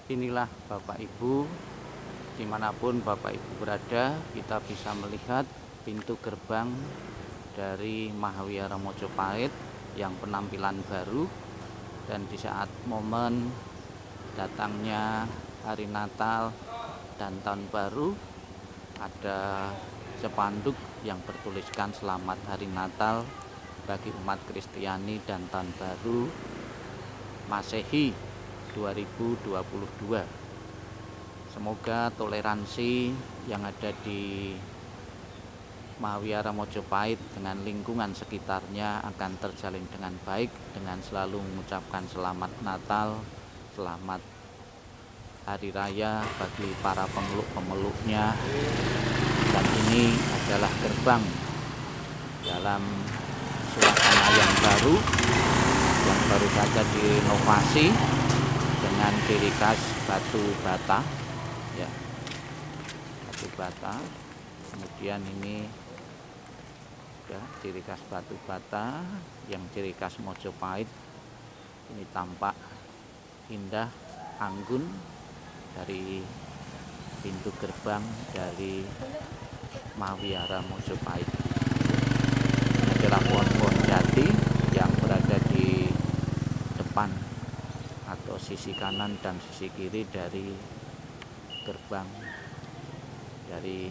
Inilah Bapak Ibu, dimanapun Bapak Ibu berada, kita bisa melihat pintu gerbang dari Mahawihara Mojopahit yang penampilan baru. Dan di saat momen datangnya hari Natal dan Tahun Baru, ada spanduk yang bertuliskan Selamat Hari Natal bagi umat Kristiani dan Tahun Baru Masehi 2022. Semoga toleransi yang ada di Mahawihara Mojopahit dengan lingkungan sekitarnya akan terjalin dengan baik, dengan selalu mengucapkan selamat Natal, selamat Hari Raya bagi para pemeluk-pemeluknya. Dan ini adalah gerbang dalam suasana yang baru saja direnovasi dengan ciri khas batu bata, ya, batu bata. Kemudian ini ya, ciri khas batu bata yang ciri khas Mojopahit. Ini tampak indah, anggun dari pintu gerbang dari Mahawihara Mojopahit. Ini adalah pohon-pohon jati yang berada di depan atau sisi kanan dan sisi kiri dari gerbang dari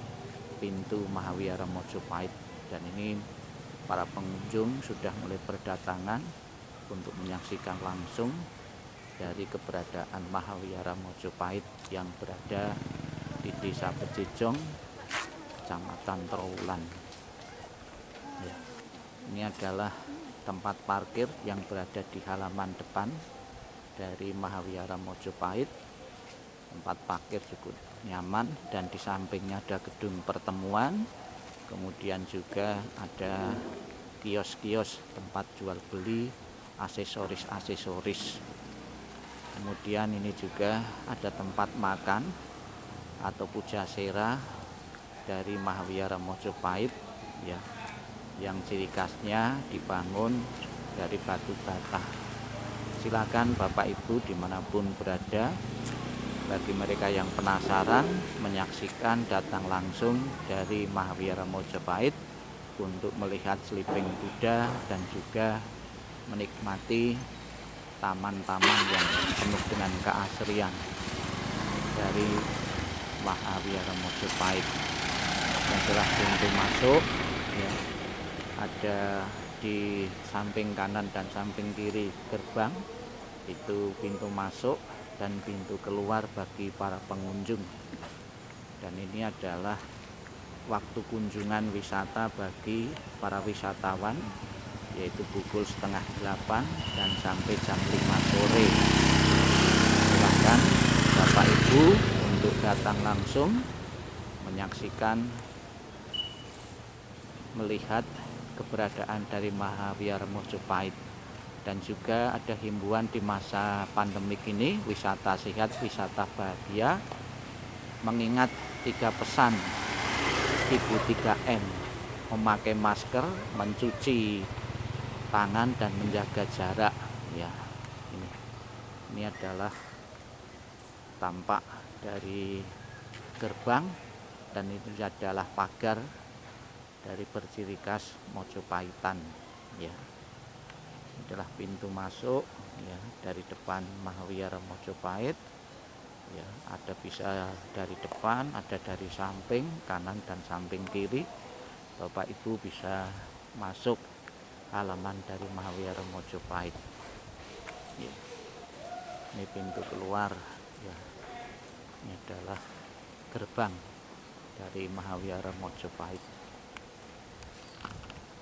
pintu Mahawihara Mojopahit. Dan ini para pengunjung sudah mulai berdatangan untuk menyaksikan langsung dari keberadaan Mahawihara Mojopahit yang berada di Desa Bejejong, Kecamatan Trawulan. Ya, ini adalah tempat parkir yang berada di halaman depan dari Mahawihara Mojopahit. Tempat parkir cukup nyaman dan di sampingnya ada gedung pertemuan. Kemudian juga ada kios-kios tempat jual beli aksesoris-aksesoris. Kemudian ini juga ada tempat makan atau pujasera dari Mahawihara Mojopahit, ya, yang ciri khasnya dibangun dari batu bata. Silakan Bapak Ibu dimanapun berada, bagi mereka yang penasaran menyaksikan, datang langsung dari Mahawihara Mojopahit untuk melihat Sliping Buddha dan juga menikmati taman-taman yang penuh dengan keasrian dari Mahawihara Mojopahit. Yang telah pintu masuk, ya, ada di samping kanan dan samping kiri gerbang itu pintu masuk dan pintu keluar bagi para pengunjung. Dan ini adalah waktu kunjungan wisata bagi para wisatawan, yaitu pukul 7:30 dan sampai jam 5 sore. Silakan Bapak Ibu untuk datang langsung menyaksikan, melihat keberadaan dari Mahawihara Mojopahit. Dan juga ada himbauan di masa pandemik ini, wisata sehat, wisata bahagia, mengingat 3 pesan Ibu 3M, memakai masker, mencuci tangan dan menjaga jarak. Ya, ini adalah tampak dari gerbang, dan itu adalah pagar dari berciri khas Mojopahitan. Ya, adalah pintu masuk, ya, dari depan Mahawihara Mojopahit. Ya, ada bisa dari depan, ada dari samping kanan dan samping kiri. Bapak Ibu bisa masuk halaman dari Mahawihara Mojopahit. Ya, ini pintu keluar. Ya, ini adalah gerbang dari Mahawihara Mojopahit.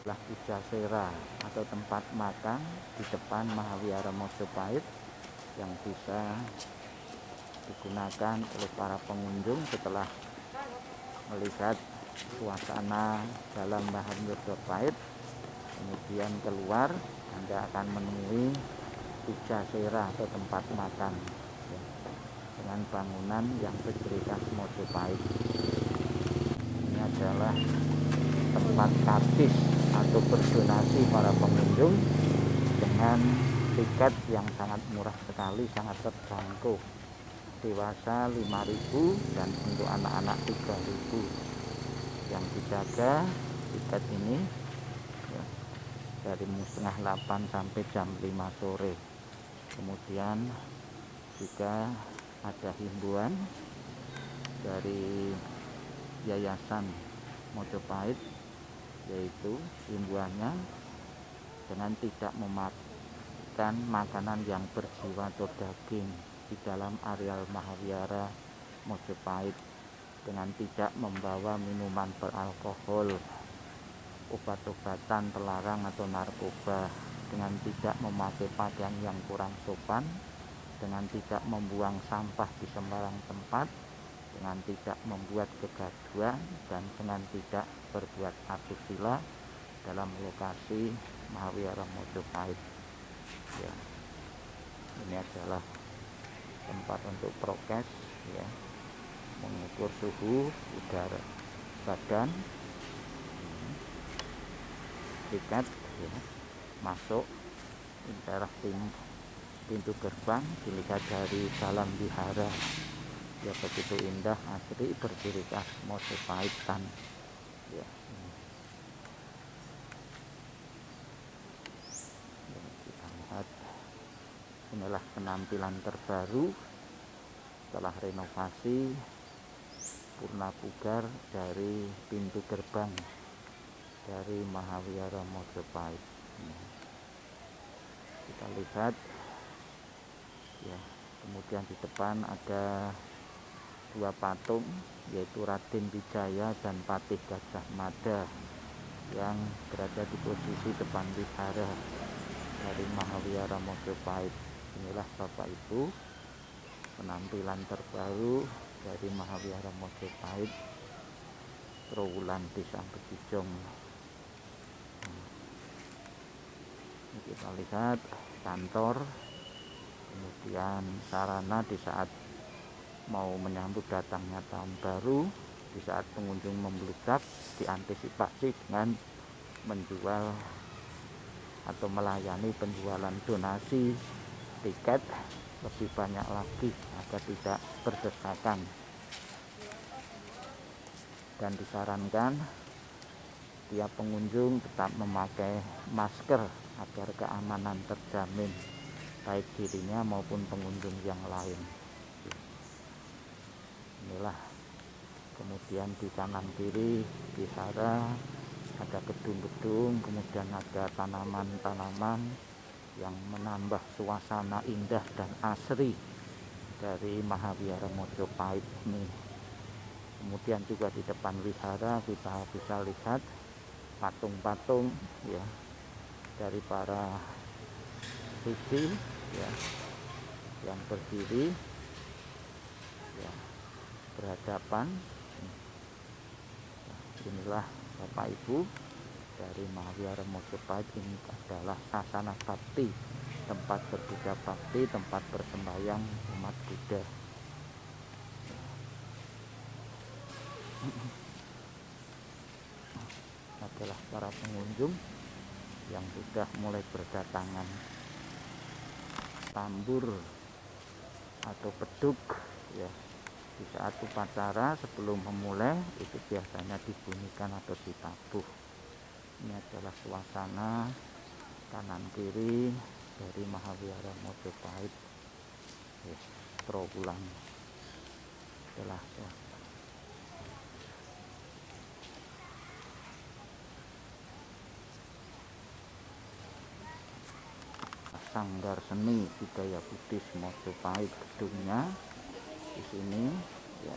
Pujasera atau tempat makan di depan Mahawihara Mojopahit yang bisa digunakan oleh para pengunjung setelah melihat suasana dalam Mahawihara Mojopahit. Kemudian keluar, Anda akan menemui pujasera atau tempat makan, ya, dengan bangunan yang berciri khas Mojopahit. Ini adalah tempat karcis atau berdonasi para pengunjung dengan tiket yang sangat murah sekali, sangat terjangkau. dewasa 5.000 dan untuk anak-anak 3.000. Yang dijaga tiket ini ya, dari setengah 8 sampai jam 5 sore. Kemudian juga ada himbauan dari Yayasan Mojopahit, yaitu himbauannya dengan tidak memakan makanan yang berjiwa atau daging di dalam areal Mahavihara Mojopahit, dengan tidak membawa minuman beralkohol, obat-obatan terlarang atau narkoba, dengan tidak memakai pakaian yang kurang sopan, dengan tidak membuang sampah di sembarang tempat, dengan tidak membuat kegaduhan, dan dengan tidak berbuat asusila dalam lokasi Mahavihara Mojopahit. Ya, ini adalah tempat untuk prokes, ya, mengukur suhu udara badan. Tiket ya, masuk daerah pintu gerbang dilihat dari dalam wihara, ya begitu indah, asri, berdiri khas Mojopahitan ya. Kita lihat, inilah penampilan terbaru setelah renovasi purna pugar dari pintu gerbang dari Mahavihara Mojopahit. Kita lihat ya, kemudian di depan ada dua patung, yaitu Raden Wijaya dan Patih Gajah Mada, yang berada di posisi depan wihara dari Mahavihara Mojopahit. Inilah Bapak Ibu penampilan terbaru dari Mahavihara Mojopahit Trowulan Desa Bedijong. Kita lihat kantor, kemudian sarana di saat mau menyambut datangnya tahun baru, di saat pengunjung membludak, diantisipasi dengan menjual atau melayani penjualan donasi tiket lebih banyak lagi agar tidak berdesakan, dan disarankan tiap pengunjung tetap memakai masker agar keamanan terjamin baik dirinya maupun pengunjung yang lain. Inilah, kemudian di kanan kiri wihara ada gedung-gedung, kemudian ada tanaman-tanaman yang menambah suasana indah dan asri dari Mahavihara Mojopahit ini. Kemudian juga di depan wihara kita bisa lihat patung-patung ya dari para suci ya, yang berdiri ya, berhadapan. Inilah Bapak Ibu dari Mahavihara Mojopahit. Ini adalah sasana bakti, tempat berpuja bakti, tempat bersembahyang umat Buddha. Adalah para pengunjung yang sudah mulai berdatangan. Tambur atau beduk ya, di saat upacara sebelum memulai itu biasanya dibunyikan atau ditabuh. Ini adalah suasana kanan kiri dari Mahavihara Mojopahit ya, Trowulan. Adalah Sanggar Seni Budaya Buddhis Mojopahit gedungnya di sini ya.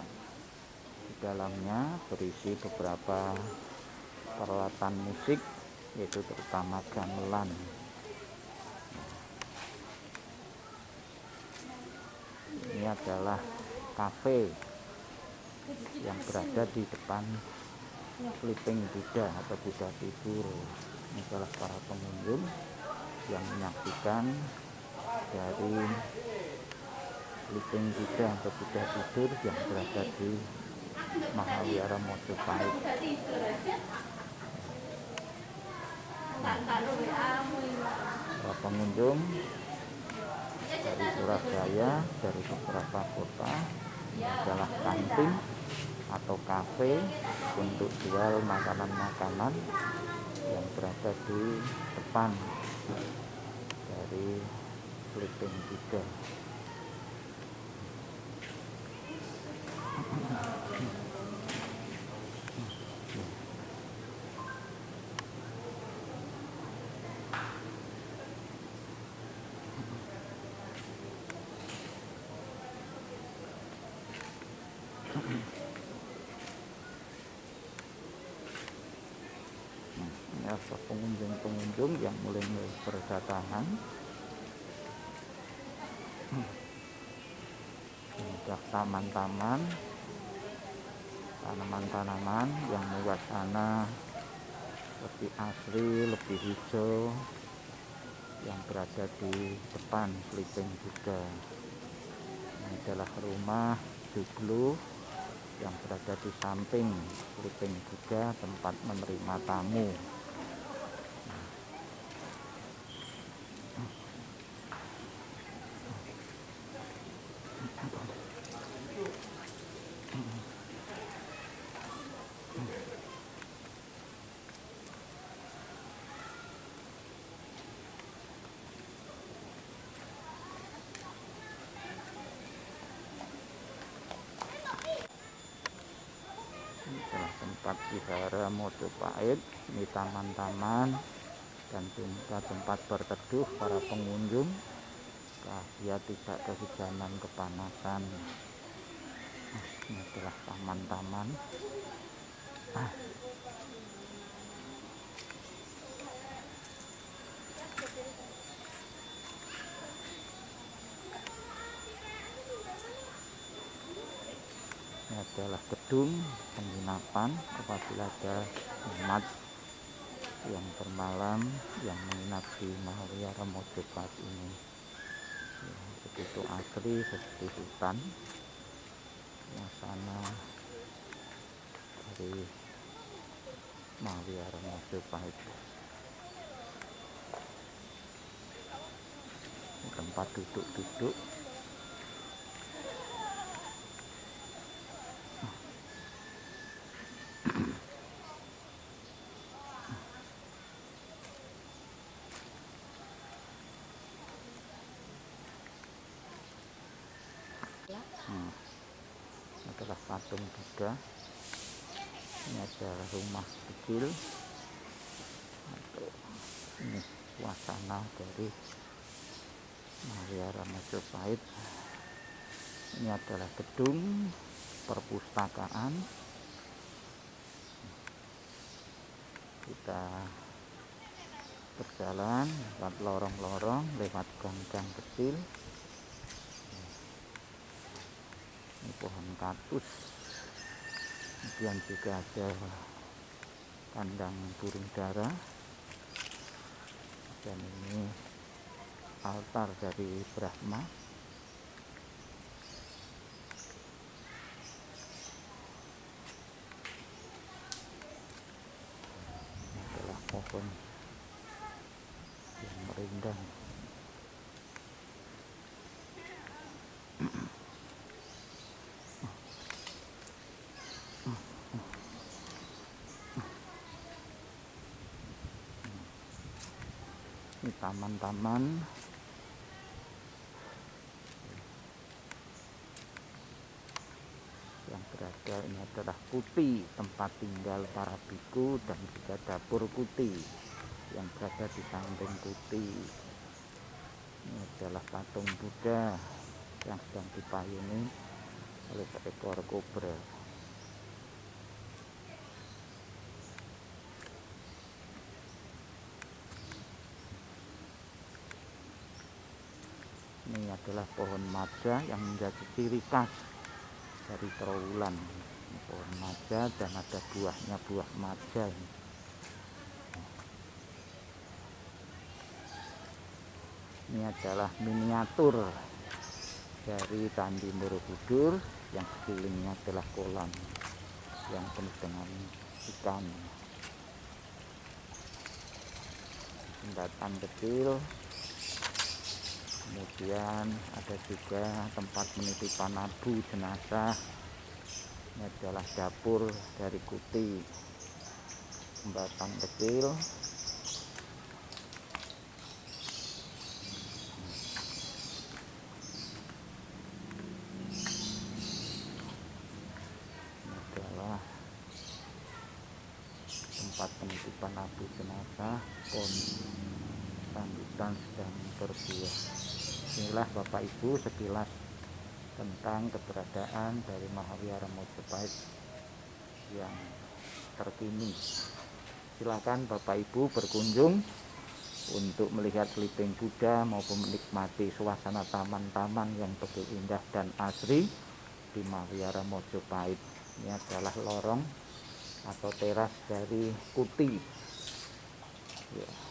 Di dalamnya berisi beberapa peralatan musik, yaitu terutama gamelan. Ini adalah kafe yang berada di depan Sleeping Buddha atau Buddha tidur. Ini adalah para pengunjung yang menyaksikan dari Sleeping Buddha atau Buddha tidur yang berada di Mahavihara Mojopahit. Para pengunjung dari Surabaya, dari beberapa kota. Ini adalah kantin atau kafe untuk jual makanan-makanan yang berada di depan dari Sleeping Buddha. Ini ada pengunjung-pengunjung yang mulai berdatangan. Ini ada taman-taman, tanaman-tanaman yang membuat sana lebih asri, lebih hijau, yang berada di depan Sleeping Buddha. Ini adalah rumah joglo yang berada di samping Sleeping Buddha, tempat menerima tamu. Ini adalah tempat wihara Mojopahit. Ini taman-taman dan tempat berteduh para pengunjung, dia tidak kehujanan, kepanasan. Ini adalah taman-taman. Ini adalah gedung penginapan apabila ada umat yang bermalam yang menginap di Mahawihara Mojopahit ini. Ya, begitu asri seperti hutan. Suasana dari Mahawihara Mojopahit. Tempat duduk-duduk. Adalah patung Buddha. Ini ada rumah kecil. Ini suasana dari Mahawihara Mojopahit. Ini adalah gedung perpustakaan. Kita berjalan lewat lorong-lorong, lewat gang-gang kecil. Ini pohon kaktus, kemudian juga ada kandang burung dara, dan ini altar dari Brahma. Ini adalah pohon yang merindang. Ini taman-taman yang berada, ini adalah kuti, tempat tinggal para biku, dan juga dapur kuti yang berada di samping kuti. Ini adalah patung Buddha yang sedang dipayungi oleh seekor kobra. Ini adalah pohon maja yang menjadi ciri khas dari Trowulan. Ini pohon maja dan ada buahnya, buah maja ini. Ini adalah miniatur dari Candi Borobudur yang sekelilingnya adalah kolam yang penuh dengan ikan. Jembatan kecil Kemudian ada juga tempat penitipan abu jenazah. Ini adalah dapur dari Kuti Batang Kecil. Ini adalah tempat penitipan abu jenazah. Pohon rambutan sedang berbuah. Inilah Bapak Ibu sekilas tentang keberadaan dari Mahawihara Mojopahit yang terkini. Silakan Bapak Ibu berkunjung untuk melihat Liping Buddha maupun menikmati suasana taman-taman yang begitu indah dan asri di Mahawihara Mojopahit. Ini adalah lorong atau teras dari Kuti. Ya.